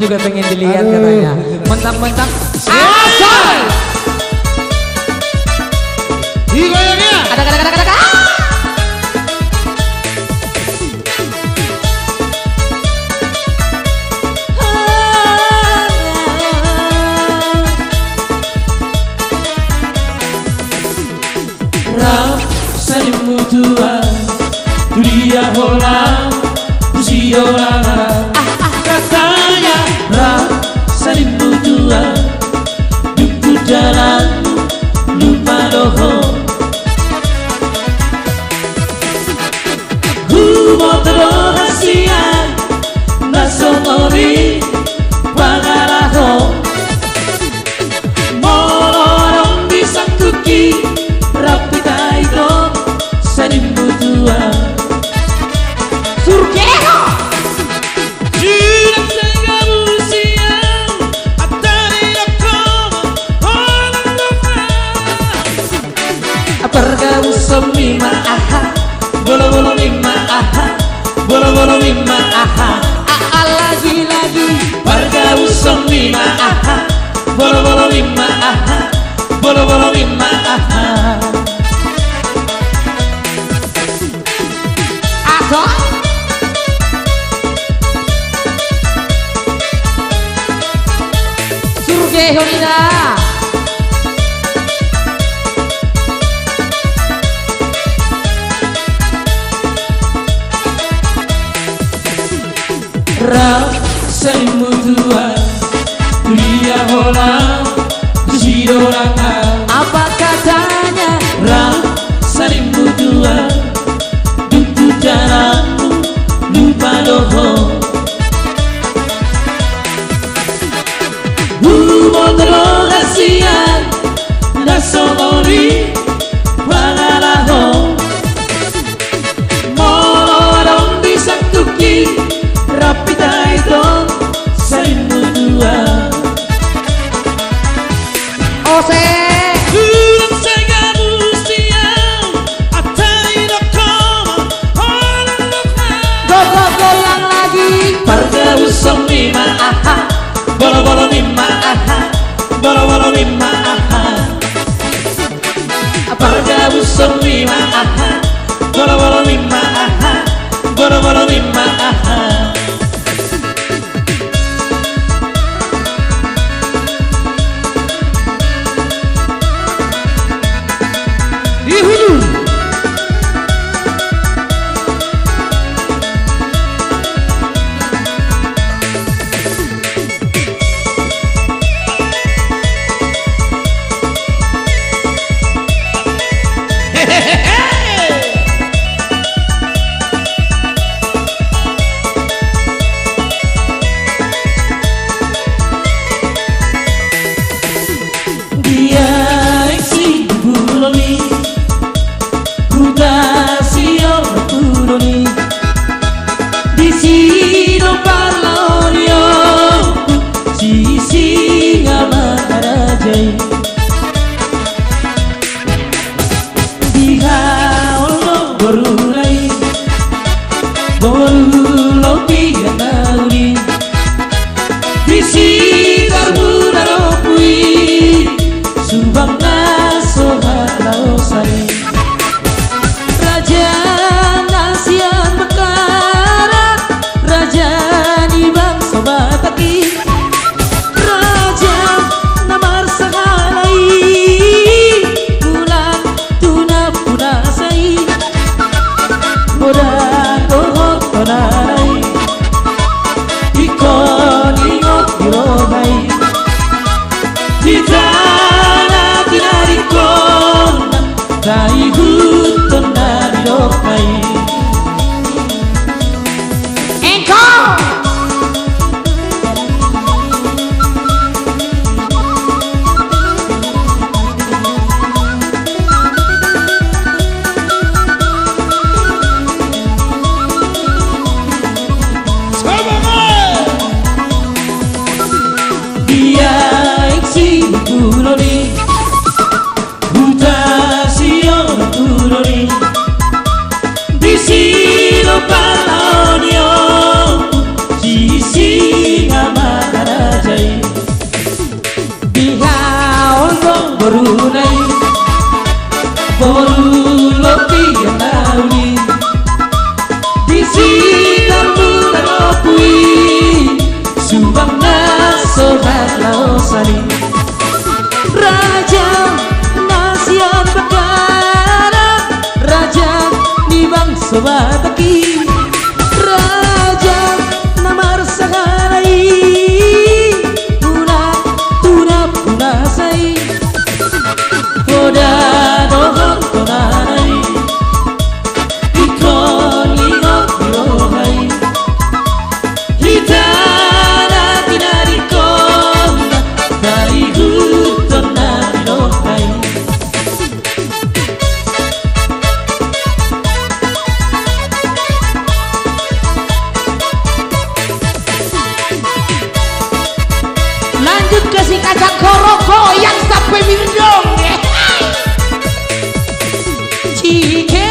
juga pengen dilihat katanya. Mentang-mentang asal. Goyangnya. Ada. Saling mutuan dunia holang usia orang katanya saling mutuan duku jalan lupa doho humor terhasia nasomori pangaraho molorong bisa kuki rapi taito saling mutuan surgero jiran sega musian atari nakoma holang doka pergamu semima aha bolo-bolo mima aha bolo-bolo mima aha lagi pergamu semima aha bolo-bolo mima aha bolo-bolo mima aha Surge Honida saling mutuan dunia holang sidorangan apa katanya saling mutuan duku jalanmu lupa doho humor terhasian nasomori pangalaho molorong bisa kuki rapi taito saling mutuan Ose Ulang sega musian atari nakoma holang doka goyang lagi pergamu semima aha bolo-bolo mima aha bolo-bolo mima aha pergamu semima aha bolo-bolo mima aha bolo-bolo mima aha lanjut ke si kacang koro goyang sampai mirdong ya. Jike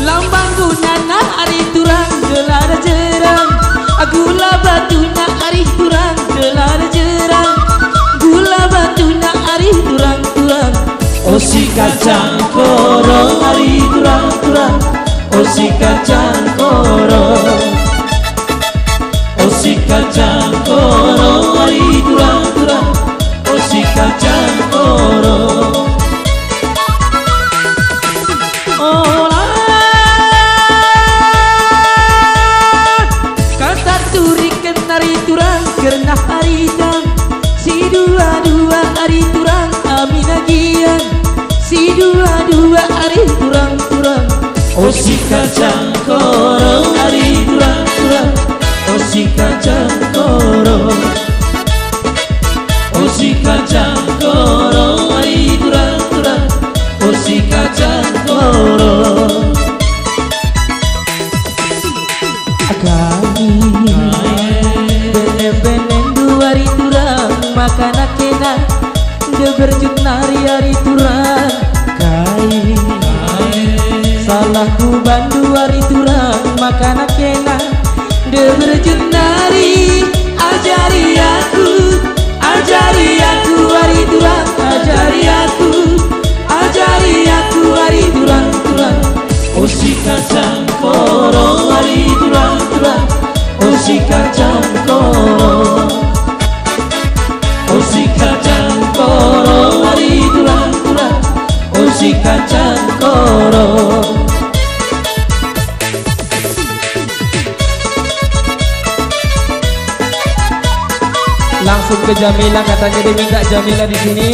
lambang gunana hari turang gelar jerang, gula batunya hari turang gelar jerang, gula batunya hari turang-turang. Oh si kacang koro hari turang-turang, oh si kacang koro, oh si kacang koro hari turang-turang, oh si kacang koro. Oh kata turi kenari turang karena hari jam, si dua-dua hari turang amina gian, si dua-dua hari turang-turang. Oh si kacang koro hari turang-turang, oh si kacang koro, oh si kacang koro hari turang-turang, oh si kacang koro. Kami benen-benen dua hari turang makan kena de berjut nari hari turang kai salahku bandu hari turang makan kena de berjut nari ajari aku hari turang ajari aku hari turang-turang. Oh si kacang koro hari turang-turang, oh si kacang koro, oh si kacang koro hari turang-turang, oh si kacang koro. Langsung ke Jamila, katanya dia minta Jamila di sini.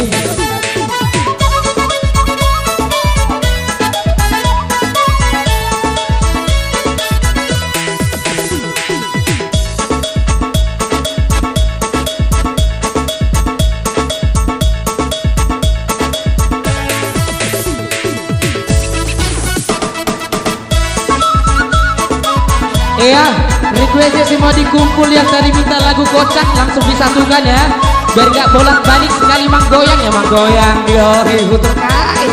Iya, requestnya semua dikumpul yang tadi minta lagu kocak langsung disatukan ya, biar nggak bolak-balik sekali manggoyang ya manggoyang di terkait.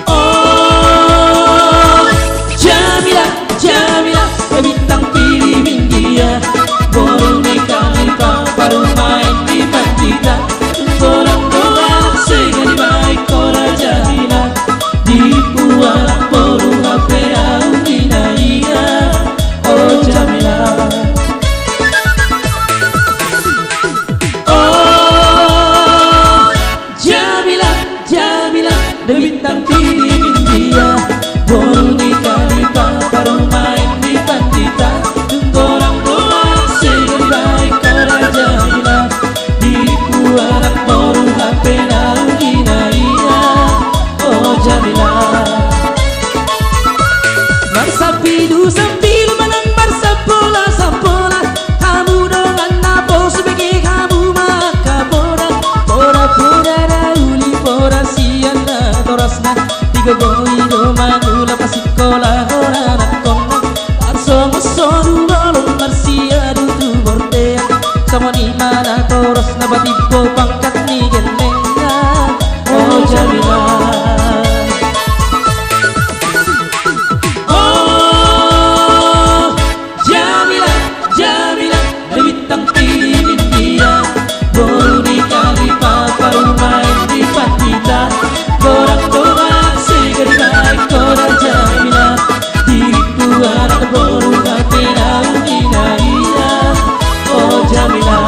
Oh Jamila, Jamila, bintang pilih India, baru nikah baru main di Bandita, orang segini baik kora Jamila, dibuat baru HP Audina iya. Oh Jamila, oh Jamila, Jamila, bintang pilih India, baru nikah baru main di Bandita, orang segini baik kora Jamila, dibuat baru HP Audina iya. Oh Jamila, marsapidu sambil menang marsapola sapola, kamu dengan napo sebagai kamu maka pora pora pora rauli pora siana torasna tiga goi do manula pasikola ora nakonna arsomo soru balon marsia dutu bortea sama ni mana torasna batipo pangkat ni genenga. Oh Jamila, oh Jamila, Jamila, bintang pilih India, baru nikah baru main di Bandita, orang segini baik kora Jamila, dibuat baru HP Audina iya. Oh Jamila,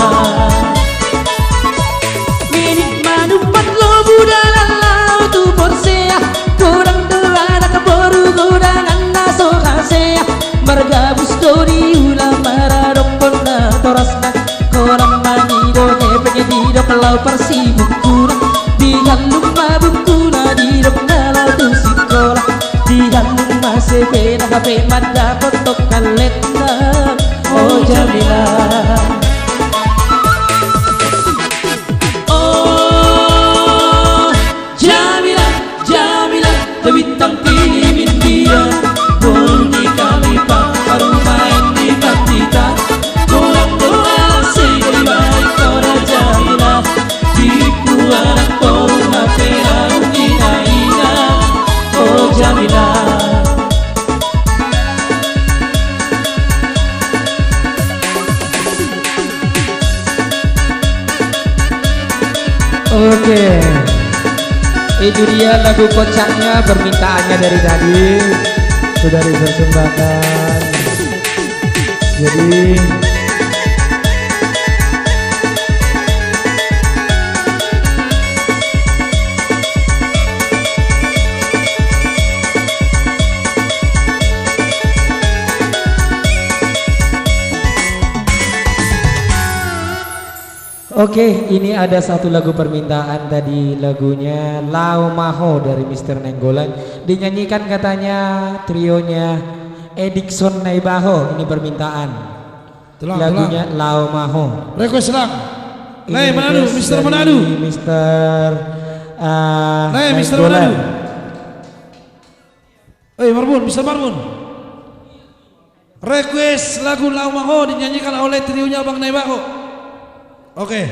minik manupat lo budalan lau tu porsea, kurang doa nak baru kurang anda sokasea, margabus kori ulah maradok kona torasna, kurang manido nepenya didok lau persibukuna, dihalung mabukuna didok nalau tu sikola, dihalung masepena kape mada kotok kalenda. Oh Jamila, oh Jamila, Oke, itu dia lagu kocaknya permintaannya dari tadi sudah dipersembahkan. Jadi oke, ini ada satu lagu permintaan tadi, lagunya Lau Maho dari Mr. Nenggolan. Dinyanyikan katanya trionya Edikson Naibaho, ini permintaan. Lagunya Lau Maho. Request lang. Ini Manado, request Mr. dari Manado. Mr. Mr. Nenggolan. Manado. Marbun, Mr. Marbun. Request lagu Lau Maho dinyanyikan oleh trionya Bang Naibaho. Oke.